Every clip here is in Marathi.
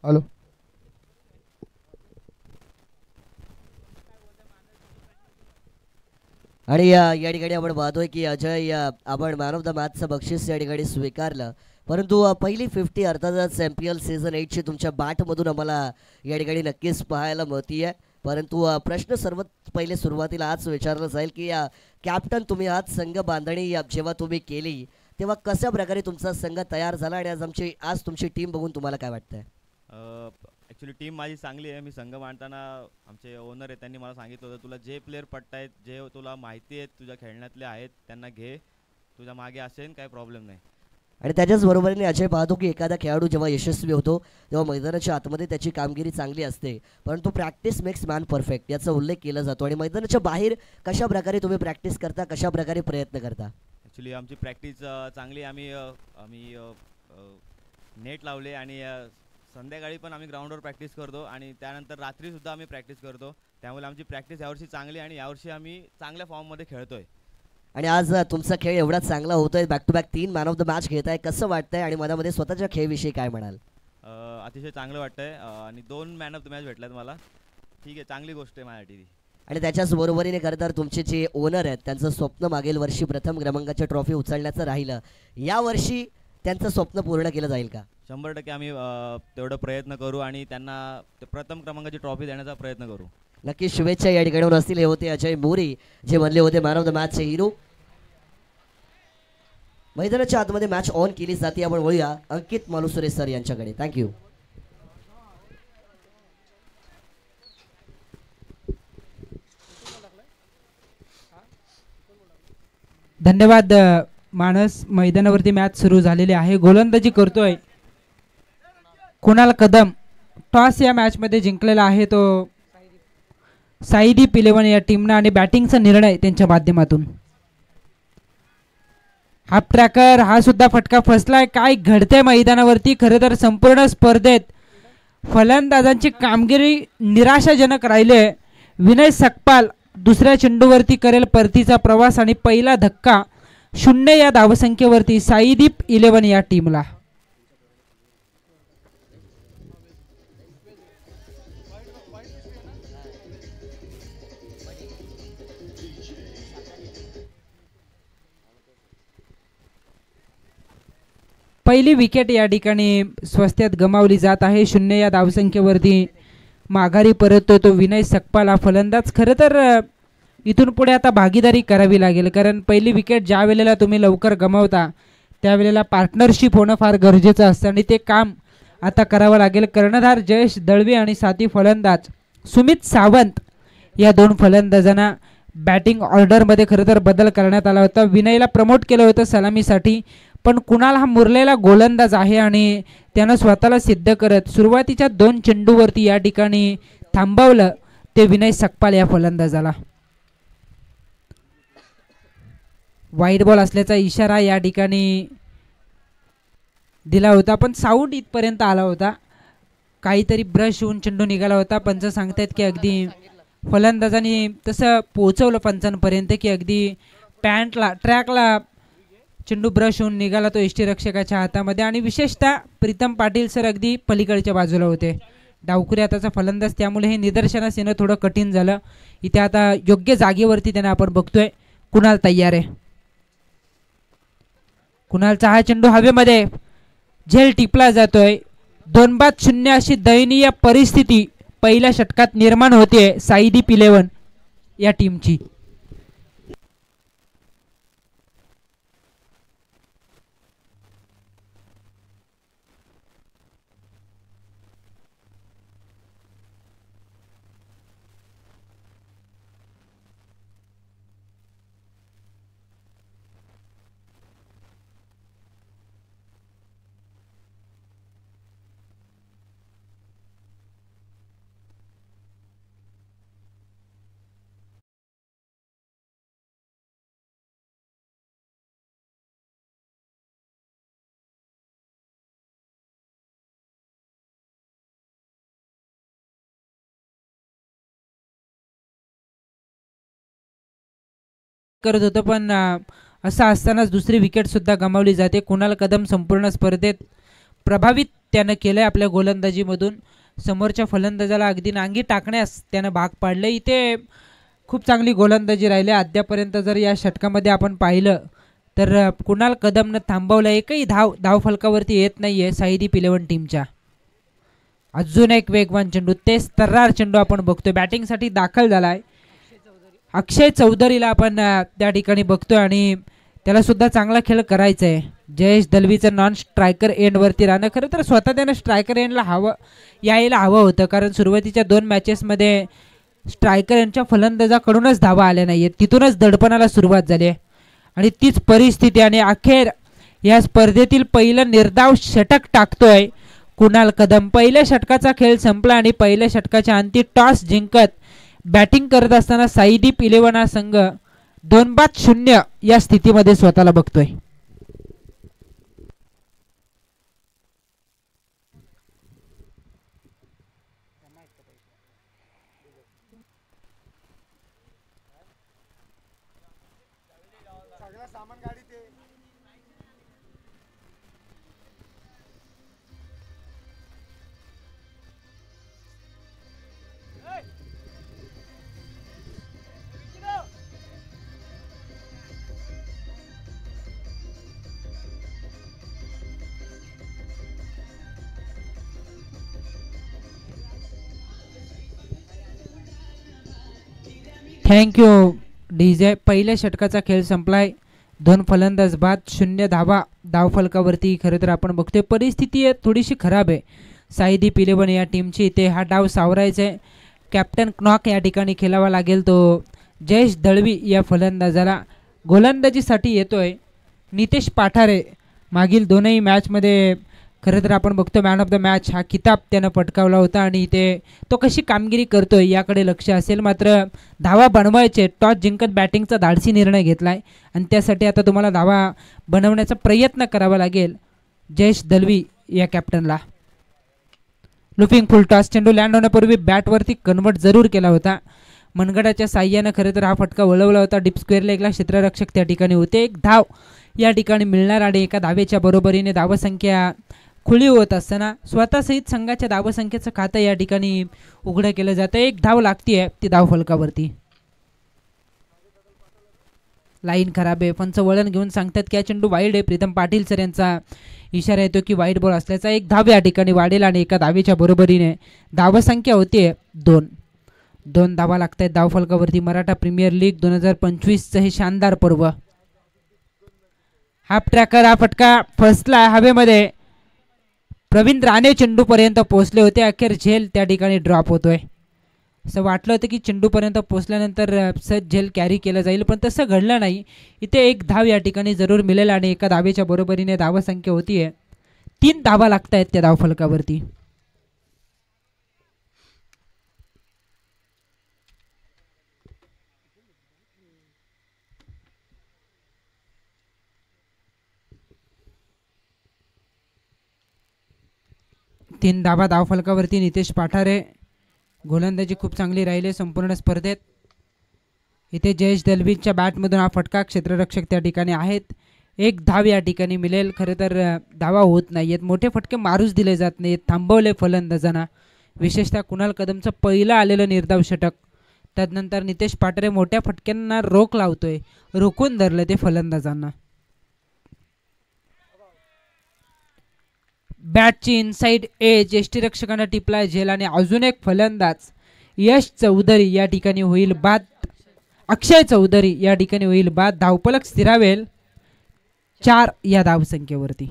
हॅलो. आणि या ठिकाणी आपण पाहतोय की अजय आपण मॅन ऑफ द मॅचचं बक्षीस या ठिकाणी स्वीकारलं. परंतु पहिली 50 अर्थातच एम-पी-एल सीझन 8ची तुमच्या बॅटमधून आम्हाला या ठिकाणी नक्कीच पाहायला मिळते आहे. परंतु प्रश्न सर्वात पहिले सुरुवातीला आज विचारला जाईल की कॅप्टन तुम्ही आज संघ बांधणी जेव्हा तुम्ही केली तेव्हा कशा प्रकारे तुमचा संघ तयार झाला आणि आज तुमची टीम बघून तुम्हाला काय वाटतंय? ॲक्च्युली टीम माझी चांगली आहे. मी संघ मांडताना आमचे ओनर आहेत त्यांनी मला सांगितलं होतं तुला जे प्लेअर पटतायत जे तुला माहिती आहेत तुझ्या खेळण्यातले आहेत त्यांना घे, तुझ्या मागे असेल काही प्रॉब्लेम नाही. आणि त्याच्याच बरोबरीने अजय पाहतो की एखादा खेळाडू जेव्हा यशस्वी होतो तेव्हा मैदानाच्या आतमध्ये त्याची कामगिरी चांगली असते, परंतु प्रॅक्टिस मेक्स मॅन परफेक्ट याचा उल्लेख केला जातो. आणि मैदानाच्या बाहेर कशा प्रकारे तुम्ही प्रॅक्टिस करता, कशा प्रकारे प्रयत्न करता? ॲक्च्युली आमची प्रॅक्टिस चांगली. आम्ही नेट लावले आणि संध्याकाळी पण आम्ही ग्राउंडवर प्रॅक्टिस करतो आणि त्यानंतर रात्रीसुद्धा आम्ही प्रॅक्टिस करतो. त्यामुळे आमची प्रॅक्टिस यावर्षी चांगली आणि यावर्षी आम्ही चांगल्या फॉर्ममध्ये खेळतोय. आणि आज तुमचा खेळ एवढा चांगला होतोय, back to back 3 man of the match घेताय, कसं वाटतंय आणि मनामध्ये स्वतःच्या खेळविषयी काय म्हणाल? अतिशय चांगलं वाटतंय आणि 2 मॅन ऑफ द मॅच भेटल्यात मला. ठीक आहे, चांगली गोष्ट आहे माझ्यासाठी. आणि त्याच्याच बरोबरीने खरं तर तुमचे जे ओनर आहेत त्यांचं स्वप्न मागील वर्षी प्रथम क्रमांकाच्या ट्रॉफी उचलण्याचं राहिलं, यावर्षी त्यांचं स्वप्न पूर्ण केलं जाईल का? 100% आम्ही तेवढं प्रयत्न करू आणि त्यांना प्रथम क्रमांकाची ट्रॉफी देण्याचा प्रयत्न करू. नक्की शुभेच्छा या ठिकाणी असतील. हे होते अजय मोरे जे बनले होते मॅन ऑफ द मॅचचे हिरो. मैदानाच्या आतमध्ये मॅच ऑन केली जाते. आपण वळूया अंकित मालुसरे सर यांच्याकडे. थँक्यू. धन्यवाद मानस. मैदानावरती मॅच सुरू झालेली आहे. गोलंदाजी करतोय कुणाल कदम. टॉस या मॅच मध्ये जिंकलेला आहे तो साईदीप 11 या टीमनं आणि बॅटिंगचा निर्णय त्यांच्या माध्यमातून. हाफ ट्रॅकर हा सुद्धा फटका फसलाय. काय घडते मैदानावरती? खरं तर संपूर्ण स्पर्धेत फलंदाजांची कामगिरी निराशाजनक राहिले. विनय सकपाल दुसऱ्या चेंडूवरती करेल परतीचा प्रवास आणि पहिला धक्का 0 या धावसंख्येवरती साईदीप 11 या टीमला. पहिली विकेट या ठिकाणी स्वस्त्यात गमावली जात आहे. 0 या धावसंख्येवरती माघारी परततो तो विनय सकपाल हा फलंदाज. खरं तर इथून पुढे आता भागीदारी करावी लागेल, कारण पहिली विकेट ज्या वेळेला तुम्ही लवकर गमावता त्यावेळेला पार्टनरशिप होणं फार गरजेचं असतं आणि ते काम आता करावं लागेल. कर्णधार जयेश दळवी आणि साथी फलंदाज सुमित सावंत या 2 फलंदाजांना बॅटिंग ऑर्डरमध्ये खरं तर बदल करण्यात आला होता. विनयला प्रमोट केलं होतं सलामीसाठी, पण कुणाल हा मुरलेला गोलंदाज आहे आणि त्यानं स्वतःला सिद्ध करत सुरुवातीच्या 2 चेंडूवरती या ठिकाणी थांबवलं ते विनय सकपाल या फलंदाजाला. वाईट बॉल असल्याचा इशारा या ठिकाणी दिला होता, पण साऊंड इथपर्यंत आला होता. काहीतरी ब्रश होऊन चेंडू निघाला होता. पंच सांगतायत की अगदी फलंदाजांनी तसं पोहोचवलं पंचांपर्यंत की अगदी पॅन्टला ट्रॅकला चेंडू ब्रश होऊन निघाला तो यष्टीरक्षकाच्या हातामध्ये. आणि विशेषतः प्रीतम पाटील सर अगदी पलीकडच्या बाजूला होते, डावखुरी हाताचा फलंदाज, त्यामुळे हे निदर्शनास येणं थोडं कठीण झालं. इथे आता योग्य जागेवरती त्यांना आपण बघतोय कुणाल तयार आहे. कुणालचा हा चेंडू हवेमध्ये झेल टिपला जातोय. 2-0 अशी दयनीय परिस्थिती पहिल्या षटकात निर्माण होते साईदीप 11 या टीमची. करत होतं, पण असं असतानाच दुसरी विकेट सुद्धा गमावली जाते. कुणाल कदम संपूर्ण स्पर्धेत प्रभावित त्यानं केलंय आपल्या गोलंदाजीमधून. समोरच्या फलंदाजाला अगदी नांगी टाकण्यास त्यानं भाग पाडलं. इथे खूप चांगली गोलंदाजी राहिली अद्यापर्यंत. जर या षटकामध्ये आपण पाहिलं तर कुणाल कदमनं थांबवलं, एकही धावफलकावरती येत नाहीये साईदीप 11 टीमच्या. अजून एक वेगवान चेंडू, तेच तर्रार चेंडू आपण बघतोय. बॅटिंगसाठी दाखल झालाय अक्षय चौधरीला आपण त्या ठिकाणी बघतोय आणि त्याला सुद्धा चांगला खेळ करायचा आहे. जयेश दलवीचं नॉन स्ट्रायकर एंडवरती राहणं, खरं तर स्वतः त्यानं स्ट्रायकर एंडला यायला हवं होतं, कारण सुरुवातीच्या 2 मॅचेसमध्ये स्ट्रायकर यांच्या फलंदाजाकडूनच धावा आल्या नाहीयेत. तिथूनच दडपणाला सुरुवात झाली आणि तीच परिस्थिती. आणि अखेर या स्पर्धेतील पहिलं निर्धाव षटक टाकतोय कुणाल कदम. पहिल्या षटकाचा खेळ संपला आणि पहिल्या षटकाच्या अंती टॉस जिंकत बॅटिंग करत असताना साईदीप 11 हा संघ 2-0 या स्थितीमध्ये स्वतःला बघतोय. Thank you DJ. पहिल्या षटकाचा खेळ संपलाय. 2 फलंदाज बाद, 0 धावा धावफलकावरती. खरं तर आपण बघतोय परिस्थिती थोडीशी खराब आहे साईदीप 11 या टीमची. इथे हा डाव सावरायचा आहे. कॅप्टन नॉक या ठिकाणी खेळावा लागेल तो जयेश दळवी या फलंदाजाला. गोलंदाजीसाठी येतोय नितेश पाठारे. मागील 2ही मॅचमध्ये खरं तर आपण बघतो मॅन ऑफ द मॅच हा किताब त्यानं पटकावला होता आणि इथे तो कशी कामगिरी करतोय याकडे लक्ष असेल. मात्र धावा बनवायचे, टॉस जिंकत बॅटिंगचा धाडसी निर्णय घेतलाय आणि त्यासाठी आता तुम्हाला धावा बनवण्याचा प्रयत्न करावा लागेल जयेश दलवी या कॅप्टनला. लुपिंग फुल टॉस, चेंडू लँड होण्यापूर्वी बॅटवरती कन्वर्ट जरूर केला होता. मनगडाच्या साह्यानं खरं तर हा फटका वळवला होता. डीप स्क्वेअर लेगला क्षेत्ररक्षक त्या ठिकाणी होते. 1 धाव या ठिकाणी मिळणार आणि एका धावेच्या बरोबरीने धावसंख्या खुली होत असताना स्वतः सहित संघाच्या धावसंख्येचं खातं या ठिकाणी उघडं केलं जातं. 1 धाव लागतीये ती धावफलकावरती. लाईन खराब आहे. पंच वळण घेऊन सांगतात की हा चेंडू वाईड आहे. प्रीतम पाटील सर यांचा इशारा येतो की वाईड बॉल असल्याचा. 1 धाव या ठिकाणी वाढेल आणि एका धावेच्या बरोबरीने धावसंख्या होतीये 2 धावा लागत आहेत धावफलकावरती. मराठा प्रीमियर लीग 2025चं हे शानदार पर्व. हाफ ट्रॅकर, हा फटका फसला हवेमध्ये. प्रवीण राणे चेंडूपर्यंत पोहोचले होते. अखेर झेल त्या ठिकाणी ड्रॉप होतोय. असं वाटलं होतं की चेंडूपर्यंत पोहोचल्यानंतर सहज झेल कॅरी केलं जाईल, पण तसं घडलं नाही. इथे 1 धाव या ठिकाणी जरूर मिळेल आणि एका धावेच्या बरोबरीने धावसंख्या होतीये 3 धावा लागत आहेत त्या धावफलकावरती. तीन धावा धावफलकावरती नितेश पाठारे. गोलंदाजी खूप चांगली राहिली संपूर्ण स्पर्धेत. इथे जयेश दलवीच्या बॅटमधून हा फटका, क्षेत्ररक्षक त्या ठिकाणी आहेत. 1 धाव या ठिकाणी मिळेल. खरं तर धावा होत नाहीयेत, मोठे फटके मारूच दिले जात नाहीत, थांबवले फलंदाजांना. विशेषतः कुणाल कदमचं पहिलं आलेलं निर्धाव षटक, त्यानंतर नितेश पाठारे मोठ्या फटक्यांना रोख लावतोय, रोखून धरलं ते फलंदाजांना. बॅटची इनसाइड एज यष्टीरक्षकांना टिपलाय झेल आणि अजून एक फलंदाज यश चौधरी या ठिकाणी होईल बाद. अक्षय चौधरी या ठिकाणी होईल बाद. धावफलक स्थिरावेल 4 या धावसंख्येवरती.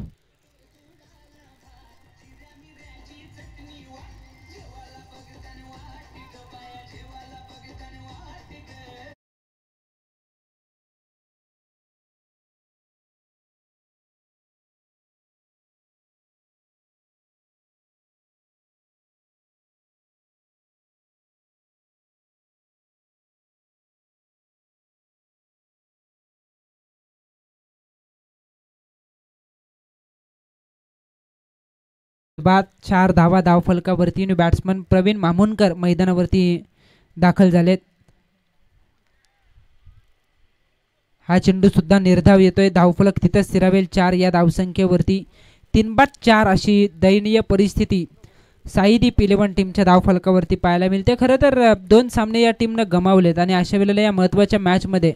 बाद 4 धावा धावफलकावरती. बॅट्समन प्रवीण मामुनकर मैदानावरती दाखल झालेत. हा चेंडू सुद्धा निर्धाव येतोय. धावफलक तिथंच स्थिरावेल 4 या धावसंख्येवरती. 3-4 अशी दयनीय परिस्थिती साईदीप 11 टीमच्या धावफलकावरती पाहायला मिळते. खरं तर 2 सामने या टीमनं गमावलेत आणि अशा वेळेला या महत्त्वाच्या मॅचमध्ये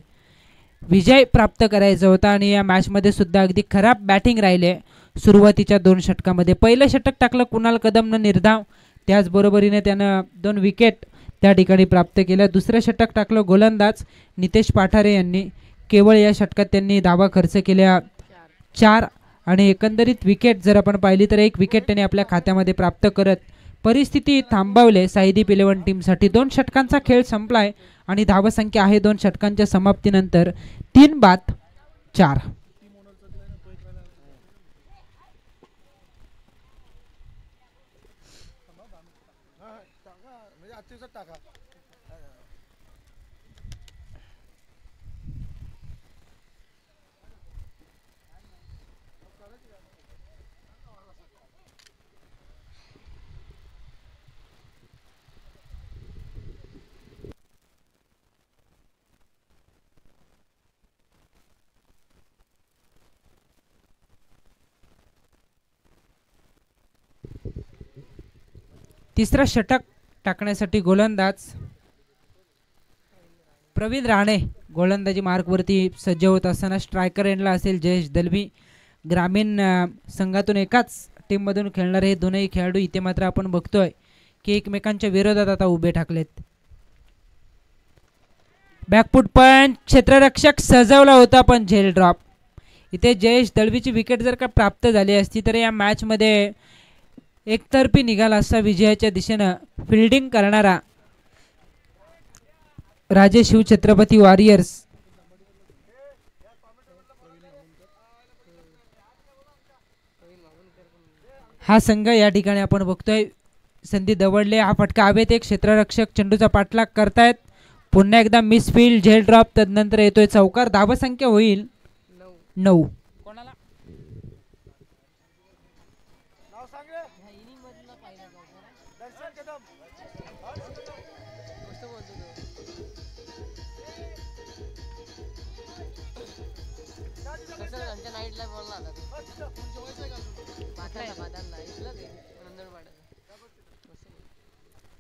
विजय प्राप्त करायचा होता आणि या मॅचमध्ये सुद्धा अगदी खराब बॅटिंग राहिले. सुरुवातीच्या 2 षटकामध्ये पहिलं षटक टाकलं कुणाल कदमनं निर्धाव, त्याचबरोबरीने त्यानं 2 विकेट त्या ठिकाणी प्राप्त केल्या. दुसरं षटक टाकलं गोलंदाज नितेश पाठारे यांनी. केवळ या षटकात त्यांनी धावा खर्च केल्या 4 आणि एकंदरीत विकेट जर आपण पाहिली तर 1 विकेट त्यांनी आपल्या खात्यामध्ये प्राप्त करत परिस्थिती थांबवले साईदीप 11 टीमसाठी. 2 षटकांचा खेळ संपलाय आणि धावसंख्या आहे 2 षटकांच्या समाप्तीनंतर 3-4. तिसरा षटक टाकण्यासाठी गोलंदाज प्रवीण राणे गोलंदाजी मार्कवरती सज्ज होत असताना स्ट्रायकर एंडला असेल जयेश दलवी. ग्रामीण संघातून एकाच टीममधून खेळणारे हे दोनही खेळाडू इथे मात्र आपण बघतोय की एकमेकांच्या विरोधात आता उभे ठाकलेत. बॅकफूट पण क्षेत्ररक्षक सजवला होता पण झेल ड्रॉप. इथे जयेश दळवीची विकेट जर का प्राप्त झाली असती तर या मॅचमध्ये एकतर्फी निघाला असता विजयाच्या दिशेनं फिल्डिंग करणारा राजे शिवछत्रपती वॉरियर्स. हा संघ या ठिकाणी आपण बघतोय संधी दवडले. हा फटका हवेत, एक क्षेत्ररक्षक चेंडूचा पाठलाग करतायत. पुन्हा एकदा मिसफील्ड, झेल ड्रॉप, तदनंतर येतोय चौकार. धावसंख्या होईल 9.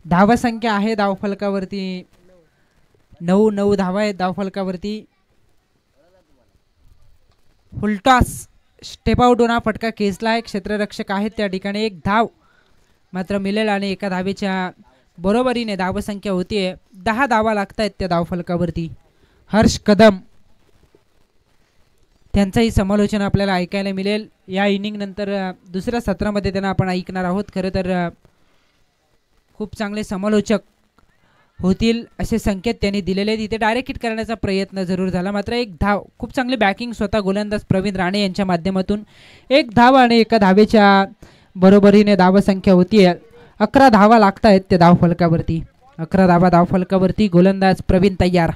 धावसंख्या आहे धावफलकावरती 9 धावा आहेत धावफलकावरती. फुलटॉस स्टेप आउट होऊन हा फटका खेचला आहे. क्षेत्ररक्षक आहेत त्या ठिकाणी. 1 धाव मात्र मिळेल आणि 1 धावेच्या बरोबरीने धावसंख्या होतीये 10 धावा लागतायत त्या धावफलकावरती. हर्ष कदम त्यांचंही समालोचन आपल्याला ऐकायला मिळेल या इनिंग नंतर. दुसऱ्या सत्रामध्ये त्यांना आपण ऐकणार आहोत. खरं तर खूप चांगले समालोचक होतील असे संकेत त्यांनी दिलेले आहेत. इथे डायरेक्ट हिट करण्याचा प्रयत्न जरूर झाला मात्र 1 धाव. खूप चांगली बॅकिंग स्वतः गोलंदाज प्रवीण राणे यांच्या माध्यमातून. 1 धाव आणि 1 धावेच्या बरोबरीने धावसंख्या होतीये 11 धावा लागतायत त्या धावफलकावरती. 11 धावा धावफलकावरती. गोलंदाज प्रवीण तयार.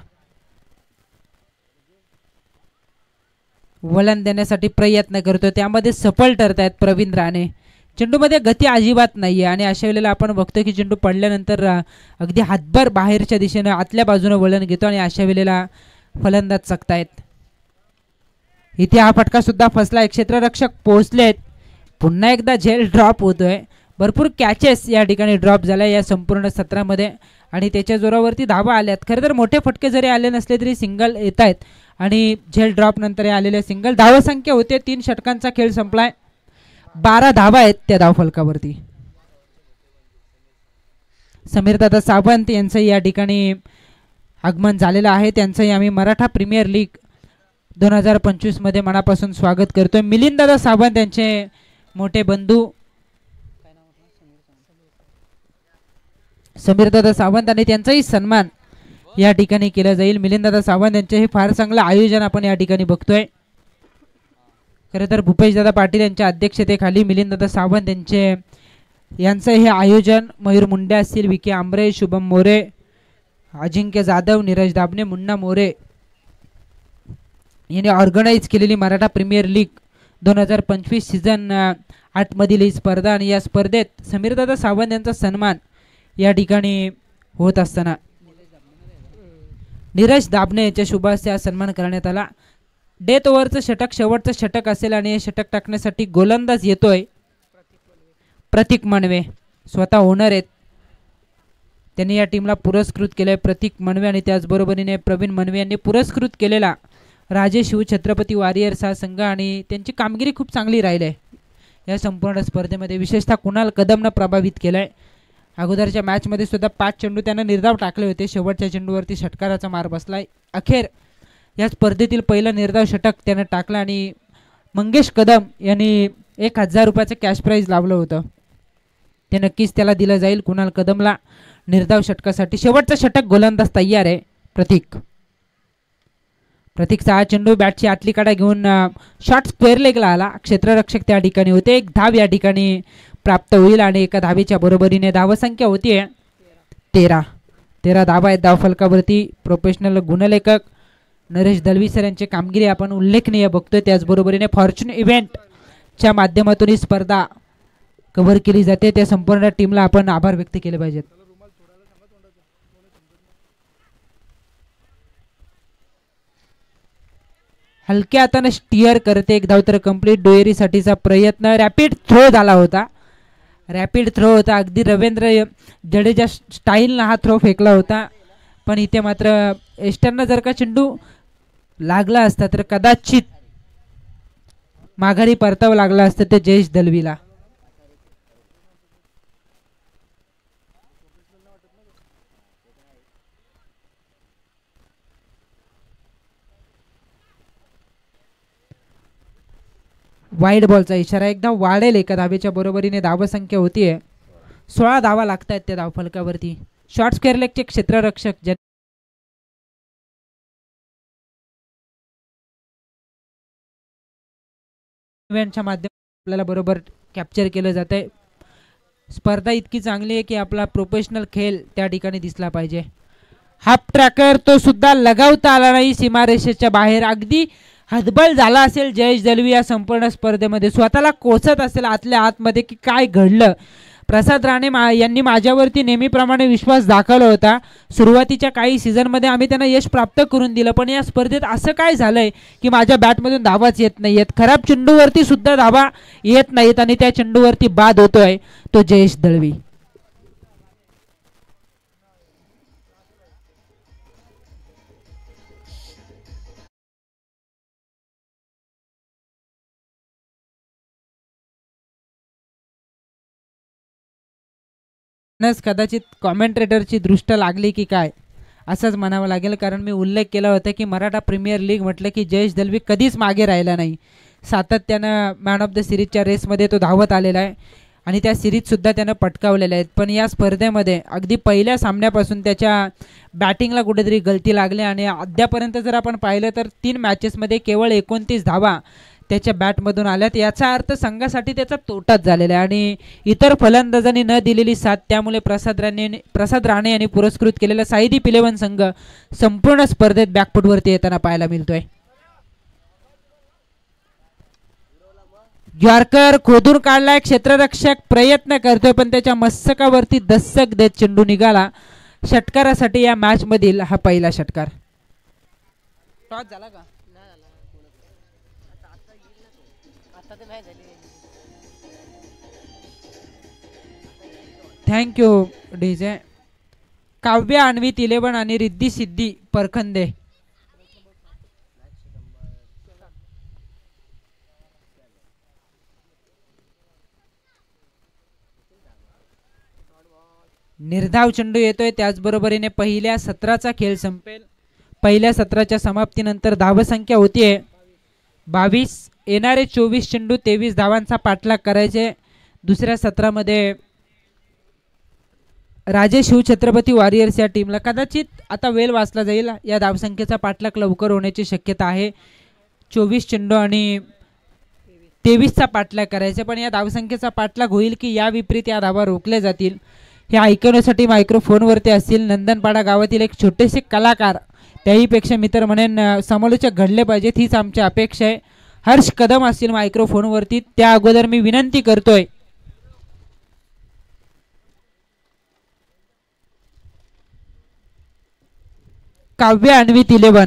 वळण देण्यासाठी प्रयत्न करतो त्यामध्ये सफल ठरतायत प्रवीण राणे. चेंडूमध्ये गती अजिबात नाहीये आणि अशा वेळेला आपण बघतो की चेंडू पडल्यानंतर अगदी हातभर बाहेरच्या दिशेनं आतल्या बाजूने वळण घेतो आणि अशा वेळेला फलंदाज चकतायत. इथे हा फटका सुद्धा फसला. क्षेत्ररक्षक पोहोचलेत. पुन्हा एकदा झेल ड्रॉप होतोय. भरपूर कॅचेस या ठिकाणी ड्रॉप झाल्या या संपूर्ण सत्रामध्ये आणि त्याच्या जोरावरती धावा आल्यात. खरं तर मोठे फटके जरी आले नसले तरी सिंगल येत आहेत आणि झेल ड्रॉप नंतर आलेले सिंगल. धावसंख्या होते 3 षटकांचा खेळ संपलाय. 12 धावा आहेत त्या धावफलकावरती. समीरदादा सावंत यांचं या ठिकाणी आगमन झालेलं आहे. त्यांचंही आम्ही मराठा प्रीमियर लीग 2025 मध्ये मनापासून स्वागत करतोय. मिलिंददादा सावंत यांचे मोठे बंधू समीरदादा सावंत आणि त्यांचाही सन्मान या ठिकाणी केला जाईल. मिलिंददादा सावंत यांचे हे फार चांगलं आयोजन आपण या ठिकाणी बघतोय. खरं तर भूपेशदादा पाटील यांच्या अध्यक्षतेखाली मिलिंददादा सावंत यांचं हे आयोजन मयूर मुंडे असतील, विके आंबरे, शुभम मोरे, अजिंक्य जाधव, नीरज दाबणे, मुन्ना मोरे यांनी ऑर्गनाईज केलेली मराठा प्रीमियर लीग 2025 सीझन 8 मधील ही स्पर्धा आणि या स्पर्धेत समीरदादा सावंत यांचा सन्मान या ठिकाणी होत असताना नीरज दाबणे यांच्या शुभ हस्ते हा सन्मान करण्यात आला. डेथ ओव्हरचं षटक शेवटचं षटक असेल आणि हे षटक टाकण्यासाठी गोलंदाज येतोय प्रतीक मनवे, स्वतः ओनर आहेत. त्यांनी या टीमला पुरस्कृत केलंय. प्रतीक मनवे आणि त्याचबरोबरीने प्रवीण मनवे यांनी पुरस्कृत केलेला राजे शिवछत्रपती वॉरियर्स हा संघ आणि त्यांची कामगिरी खूप चांगली राहिली आहे या संपूर्ण स्पर्धेमध्ये. विशेषतः कुणाल कदमनं प्रभावित केलंय. अगोदरच्या मॅचमध्ये सुद्धा 5 चेंडू त्यानं निर्धाव टाकले होते. शेवटच्या चेंडूवरती षटकाराचा मार बसलाय. अखेर या स्पर्धेतील पहिलं निर्धाव षटक त्यानं टाकलं आणि मंगेश कदम यांनी 1000 रुपयाचं कॅश प्राईज लावलं होतं. ते नक्कीच त्याला दिलं जाईल कुणाल कदमला निर्धाव षटकासाठी. शेवटचं षटक गोलंदाज तयार आहे प्रतीकचा हा चेंडू बॅटची आतली कडा घेऊन शॉट स्क्वेअर लेगला आला. क्षेत्ररक्षक त्या ठिकाणी होते. एक धाव या ठिकाणी प्राप्त होईल आणि एका धावेच्या बरोबरीने धावसंख्या होतीये 13 धावा आहेत धावफलकावरती. प्रोफेशनल गुणलेखक नरेश दलवी सर यांची कामगिरी आपण उल्लेखनीय बघतोय. त्याचबरोबरीने फॉर्च्यून इव्हेंटच्या माध्यमातून ही स्पर्धा कव्हर केली जाते. त्या संपूर्ण टीमला आपण आभार व्यक्त केले पाहिजेत. हलक्या हाताने स्टिअर करते. एक धाव तर कंप्लीट. दुहेरीसाठीचा प्रयत्न रॅपिड थ्रो झाला होता. अगदी रवींद्र जडेजा स्टाईलनं हा थ्रो फेकला होता. पण इथे मात्र एस्टरनं जर का चेंडू लागला असता तर कदाचित माघारी परतावं लागलं असतं ते जयेश दलवीला. वाईड बॉलचा इशारा. एकदा वाढेल एका धावेच्या बरोबरीने धावसंख्या होतीये 16 धावा लागतायत त्या धावफलकावरती. शॉर्ट स्क्वेअर लेगचे क्षेत्ररक्षक इव्हेंटच्या माध्यमातून आपल्याला बरोबर कॅप्चर केलं जात आहे. स्पर्धा इतकी चांगली आहे की आपला प्रोफेशनल खेळ त्या ठिकाणी दिसला पाहिजे. हाफ ट्रॅकर तो सुद्धा लगावता आला नाही सीमारेषेच्या बाहेर. अगदी हतबल झाला असेल जयेश दलवी या संपूर्ण स्पर्धेमध्ये. स्वतःला कोचत असेल आतल्या आतमध्ये की काय घडलं. प्रसाद राणे यांनी माझ्यावरती नेहमीप्रमाणे विश्वास दाखवला होता. सुरुवातीच्या काही सीझनमध्ये आम्ही त्यांना यश प्राप्त करून दिलं. पण या स्पर्धेत असं काय झालंय की माझ्या बॅटमधून धावाच येत नाहीयेत. खराब चेंडूवरती सुद्धा धावा येत नाहीत आणि त्या चेंडूवरती बाद होतोय तो जयेश दलवी. कदाचित कॉमेंट्रेटरची दृष्ट लागली की काय असंच म्हणावं लागेल. कारण मी उल्लेख केला होता की मराठा प्रीमियर लीग म्हटलं की जयेश दलवी कधीच मागे राहिला नाही. सातत्यानं मॅन ऑफ द सिरीजच्या रेसमध्ये तो धावत आलेला आहे आणि त्या सिरीजसुद्धा त्यानं पटकावलेल्या आहेत. पण या स्पर्धेमध्ये अगदी पहिल्या सामन्यापासून त्याच्या बॅटिंगला कुठेतरी गलती लागली आणि अद्यापर्यंत जर आपण पाहिलं तर 3 मॅचेसमध्ये केवळ 29 धावा त्याच्या बॅटमधून आल्यात. याचा अर्थ संघासाठी त्याचा तोटाच झालेला आहे आणि इतर फलंदाजांनी न दिलेली साथ त्यामुळे प्रसाद राणे यांनी पुरस्कृत केलेला साईदीप 11 संघ संपूर्ण स्पर्धेत बॅकफुटवरती येताना पाहायला मिळतोय. यॉर्कर खोदून काढलाय. क्षेत्ररक्षक प्रयत्न करतोय पण त्याच्या मस्तकावरती दस्तक देत चेंडू निघाला. षटकारासाठी या मॅच मधील हा पहिला षटकार. टॉस झाला का? Thank you DJ. काव्य अन्वित 11 आणि रिद्धी सिद्धी परखंदे. निर्धाव चेंडू येतोय. त्याचबरोबरीने पहिल्या सत्राचा खेळ संपेल. पहिल्या सत्राच्या समाप्तीनंतर धावसंख्या होतीये 22. येणारे 24 चेंडू 23 धावांचा पाठलाग करायचे. दुसऱ्या सत्रामध्ये राजे शिवछत्रपती वॉरियर्स या टीमला कदाचित आता वेळ वाचला जाईल. या धावसंख्येचा पाठलाग लवकर होण्याची शक्यता आहे. 24 चेंडू आणि 23चा पाठलाग करायचा. पण या धावसंख्येचा पाठलाग होईल की या विपरीत या धावा रोखल्या जातील हे ऐकण्यासाठी मायक्रोफोनवरती असतील नंदनपाडा गावातील एक छोटेसे कलाकार, त्याहीपेक्षा मित्र म्हणेन समालोचक घडले पाहिजेत हीच आमची अपेक्षा आहे. हर्ष कदम असतील मायक्रोफोनवरती. त्या अगोदर मी विनंती करतोय काव्य अन्वित 11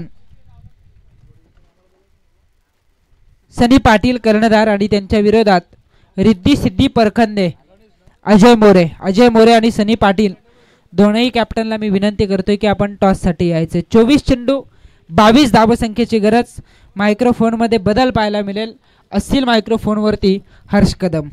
सनी पाटील कर्णधार आणि त्यांच्या विरोधात रिद्धी सिद्धी परखंदे अजय मोरे आणि सनी पाटील दोनही कॅप्टनला मी विनंती करतोय की आपण टॉससाठी यायचे. 24 चेंडू 22 धावसंख्येची गरज. मायक्रोफोनमध्ये बदल पाहायला मिळेल. असतील मायक्रोफोनवरती हर्ष कदम.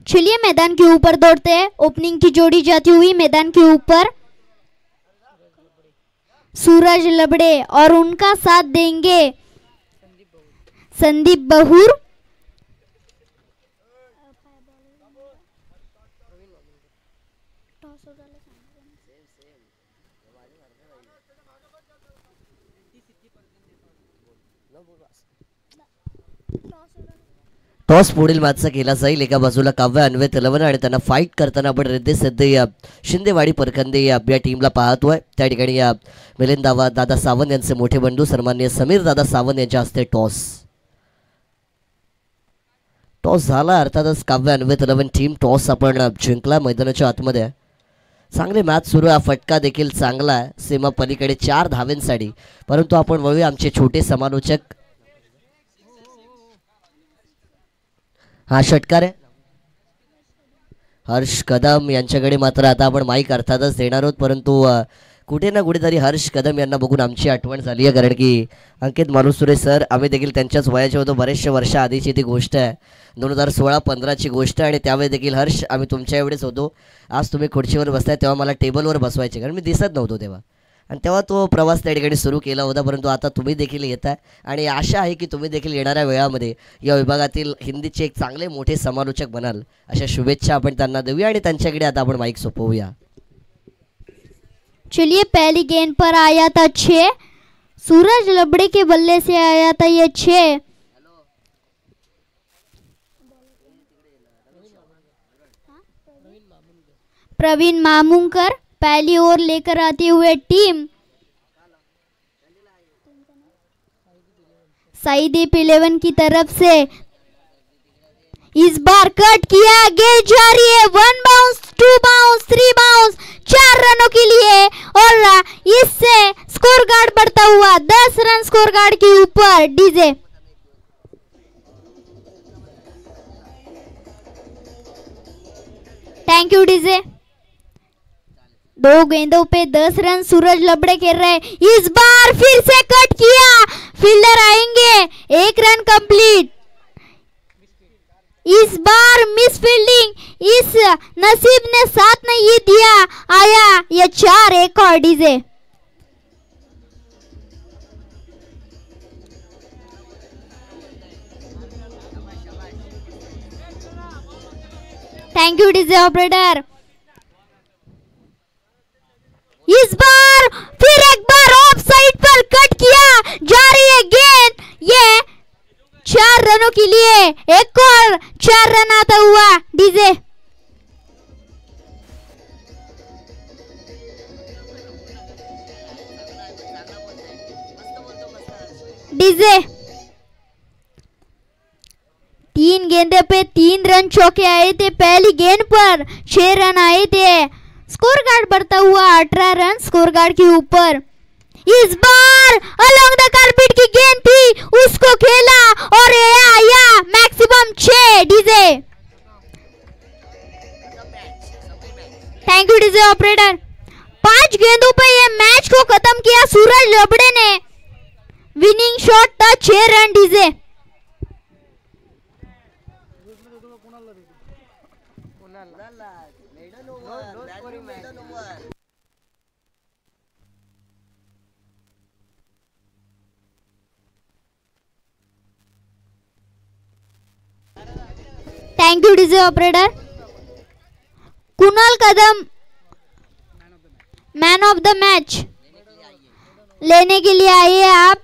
चलिए मैदान के ऊपर दौड़ते हैं. ओपनिंग की जोड़ी जाती हुई मैदान के ऊपर. सूरज लबड़े और उनका साथ देंगे संदीप बहूर. टॉस पुढील मॅचचा केला जाईल. एका बाजूला काव्य अन्वय तलवण आणि त्यांना फाईट करताना आपण रिद्धी सिद्धी या शिंदेवाडी परखंदे या टीमला पाहतोय. त्या ठिकाणी या मिलिंद दादा सावंत यांचे मोठे बंधू सन्माननीय समीर दादा सावंत यांच्या हस्ते टॉस झाला. अर्थातच काव्य अन्वय तलवण टीम टॉस आपण जिंकला. मैदानाच्या आतमध्ये चांगले मॅच सुरू आहे. फटका देखील चांगला आहे सीमा पलीकडे 4 धावेंसाठी. परंतु आपण वळूया आमचे छोटे समालोचक. हा षटकार आहे हर्ष कदम यांच्याकडे. मात्र आता आपण माईक अर्थातच देणार आहोत. परंतु कुठे ना कुठेतरी हर्ष कदम यांना बघून आमची आठवण झाली आहे. कारण की अंकित मालुसरे सर आम्ही देखील त्यांच्याच वयाचे होतो. बरेचशा वर्षा आधीची ती गोष्ट आहे. 2016-15ची गोष्ट. आणि त्यावेळी देखील हर्ष आम्ही तुमच्या एवढेच होतो. आज तुम्ही खुर्चीवर बसताय तेव्हा मला टेबलवर बसवायचे कारण मी दिसत नव्हतो तेव्हा. आणि तेव्हा तो प्रवास त्या ठिकाणी सुरू केला होता. परंतु आता तुम्ही देखील येत आहे आणि आशा आहे की तुम्ही देखील येणाऱ्या वेळामध्ये या विभागातील हिंदीचे एक चांगले मोठे समालोचक बनाल अशा शुभेच्छा आपण त्यांना देऊया. आणि त्यांच्याकडे आता आपण माईक सोपवूया. चलिए पहली गेंद पर आया था 6. सूरज लबड़े के बल्ले से आया था ये 6. प्रवीण मामूंकर पहली ओवर लेकर आते हुए टीम. साइदीप 11 की तरफ से इस बार कट किया. गेंद जा रही है. 1 बाउंस 2 बाउंस 3 बाउंस 4 रनों के लिए. और इससे स्कोर गार्ड बढ़ता हुआ 10 रन स्कोर गार्ड के ऊपर. DJ thank you DJ. 2 गेंदों पे 10 रन सूरज लबड़े खेल रहे. इस बार फिर से कट किया. फील्डर आएंगे. 1 रन कंप्लीट. इस बार मिस फील्डिंग. इस नसीब ने साथ नहीं दिया, आया ये 4-1 और DJ. Thank you DJ operator. इस बार फिर एक बार ऑफ साइड पर कट किया, जा रही है गेंद, ये 4 रनों के लिए एक और 4 रन आता हुआ डीजे। डीजे 3 गेंदे पे 3 रन चौके आए थे, पहली गेंद पर 6 रन आए थे, स्कोर कार्ड बढ़ता हुआ 18 रन स्कोर कार्ड के ऊपर। इस बार अलोंग द कार्पेट की गेंद थी, उसको खेला और ये आया maximum 6 DJ. Thank you DJ operator. 5 गेंदों पे ये मैच को खत्म किया सूरज लबड़े ने, विनिंग शॉट था 6 run DJ. Thank you DJ operator. Kunal Kadam man of the match लेने के लिए आइए आप।